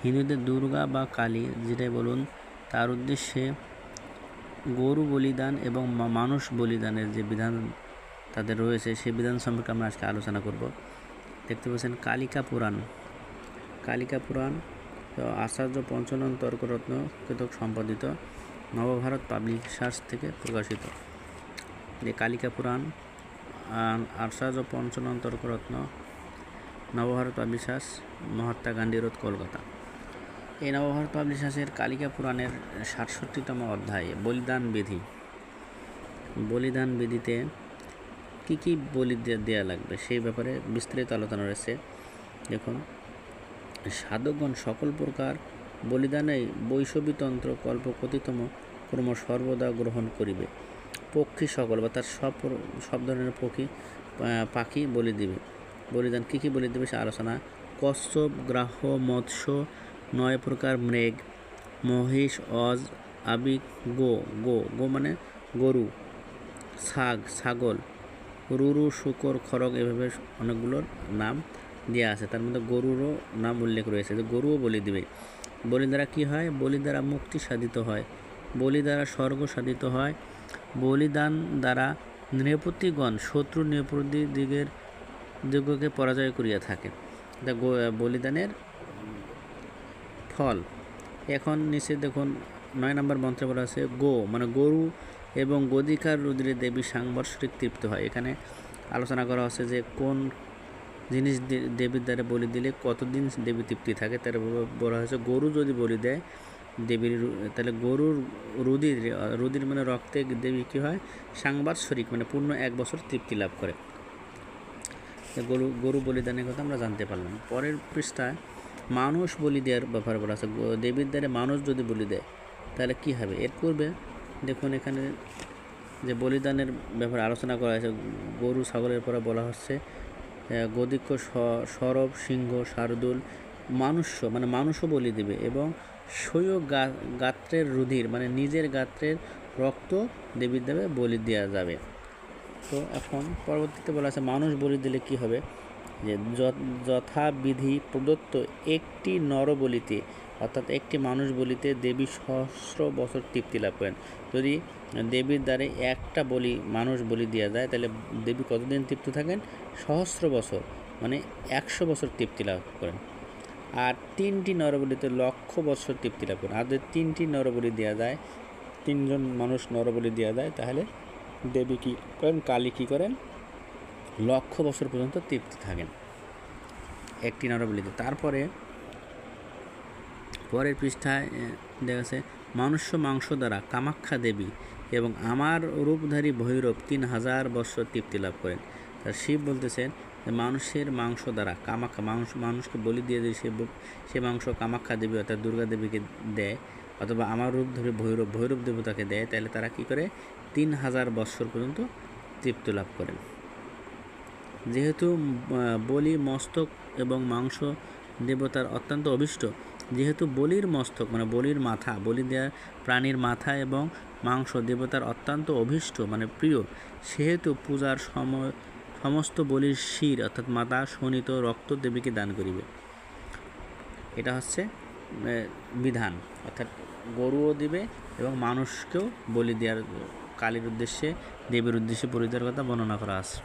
হিন্দুদের দুর্গা বা কালী যেটাই বলুন, তার উদ্দেশ্যে গরু বলিদান এবং মানুষ বলিদানের যে বিধান তাদের রয়েছে, সেই বিধান সম্পর্কে আমরা আজকে আলোচনা করব। দেখতে পাচ্ছেন কালিকা পুরাণ। কালিকা পুরাণ আচার্য পঞ্চানন তর্করত্ন কৃতক সম্পাদিত, নবভারত পাবলিশার্স থেকে প্রকাশিত। যে কালিকা পুরাণ, আচার্য পঞ্চানন তর্করত্ন, নবভারত পাবলিশার্স, মহাত্মা গান্ধী রোড, কলকাতা। এই নবভারত পাবলিশার্সের কালিকা পুরাণের ৬৭তম অধ্যায় বলিদান বিধি। বলিদান বিধিতে কী কী বলি দেওয়া লাগবে সেই ব্যাপারে বিস্তারিত আলোচনা রয়েছে। দেখুন, সাধকগণ সকল প্রকার বলিদানেই বৈষ্ণবীতন্ত্র কল্পকথিতম কর্ম সর্বদা গ্রহণ করিবে। পক্ষী সকল বা তার সব ধরনের পাখি বলি দিবে। বলিদান কী কী বলি দেবে সে আলোচনা। কশ্যপ, গ্রাহ্য, মৎস্য, ৯ প্রকার মৃগ, মহিষ, অজ, আবিক, গো মানে গরু, ছাগল, রুরু, শূকর, খড়গ, এভাবে অনেকগুলোর নাম দেওয়া আছে। তার মধ্যে গরুরও নাম উল্লেখ রয়েছে, যে গরুও বলি দিবে। বলি দ্বারা কী হয়? বলি দ্বারা মুক্তি সাধিত হয়, বলি দ্বারা স্বর্গ সাধিত হয়, বলিদান দ্বারা নৃপতিগণ শত্রু দিগকে পরাজয় করিয়া থাকে। বলিদানের ফল। এখন নিচে দেখুন ৯ নম্বর মন্ত্রে বলা আছে গো মানে গরু এবং গদিকার রুদ্রে দেবী সাংবৎসরিক তৃপ্ত হয়। এখানে আলোচনা করা হচ্ছে যে কোন জিনিস দেবীর দ্বারা বলি দিলে কতদিন দেবী তৃপ্তি থাকে। তার বলা হয়েছে গরু যদি বলি দেয় দেবীর, তাহলে গরুর রুধির মানে রক্তে দেবী কী হয়? সাংবৎসরিক মানে পূর্ণ ১ বছর তৃপ্তি লাভ করে। গরু বলিদানের কথা আমরা জানতে পারলাম। পরের পৃষ্ঠায় মানুষ বলি দেওয়ার ব্যাপারে বলা আছে। দেবীর দ্বারা মানুষ যদি বলি দেয় তাহলে কী হবে? এর পূর্বে দেখুন এখানে যে বলিদানের ব্যাপারে আলোচনা করা হয়েছে, গরু ছাগলের পরে বলা হচ্ছে গদিক্ষ, সরব, সিংহ, শার্দুল, মানুষও বলি দেবে এবং স্বীয় গাত্রের রুধির মানে নিজের গাত্রের রক্ত দেবীর দেবে বলি দেওয়া যাবে। তো এখন পরবর্তীতে বলা আছে মানুষ বলি দিলে কি হবে? যে যথাবিধি প্রদত্ত একটি নরবলিতে, অর্থাৎ একটি মানুষ বলিতে দেবী সহস্র বছর তৃপ্তি লাভ করেন। যদি দেবীর দ্বারে একটা মানুষ বলি দেওয়া যায় তাহলে দেবী কতদিন তৃপ্ত থাকেন? সহস্র বছর মানে ১০০ বছর তৃপ্তি লাভ করেন। আর ৩টি নরবলিতে ১,০০,০০০ বছর তৃপ্তি লাভ করেন। আর যদি ৩টি নরবলি দেওয়া যায়, ৩জন মানুষ নরবলি দেওয়া যায়, তাহলে দেবী কী করেন? কালী কী করেন? ১,০০,০০০ বছর পর্যন্ত তৃপ্তি থাকেন একটি নরবলিতে। তারপরে পরের পৃষ্ঠায় দেখা যাচ্ছে মনুষ্য মাংস দ্বারা কামাখ্যা দেবী এবং আমার রূপধারী ভৈরব ৩,০০০ বছর তৃপ্তি লাভ করেন। তার শিব বলতেছেন যে মানুষের মাংস দ্বারা কামাখ্যা, মানুষকে বলি দিয়ে দিয়ে সে মাংস কামাখ্যা দেবী অর্থাৎ দুর্গা দেবীকে দেয়, অথবা আমার রূপ ধরে ভৈরব দেবতাকে দেয়, তাহলে তারা কী করে? ৩,০০০ বছর পর্যন্ত তৃপ্তি লাভ করেন। যেহেতু বলি মস্তক এবং মাংস দেবতার অত্যন্ত অভীষ্ট, যেহেতু বলির মস্তক মানে বলির মাথা, বলি দেওয়া প্রাণীর মাথা এবং মাংস দেবতার অত্যন্ত অভীষ্ট মানে প্রিয়, সেহেতু পূজার সমস্ত বলির শির অর্থাৎ মাথা শোণিত রক্ত দেবীকে দান করিবে। এটা হচ্ছে বিধান, অর্থাৎ গরুও দিবে এবং মানুষকেও বলি দেওয়ার, কালীর উদ্দেশ্যে দেবীর উদ্দেশ্যে বলি দেওয়ার কথা বর্ণনা করা আছে।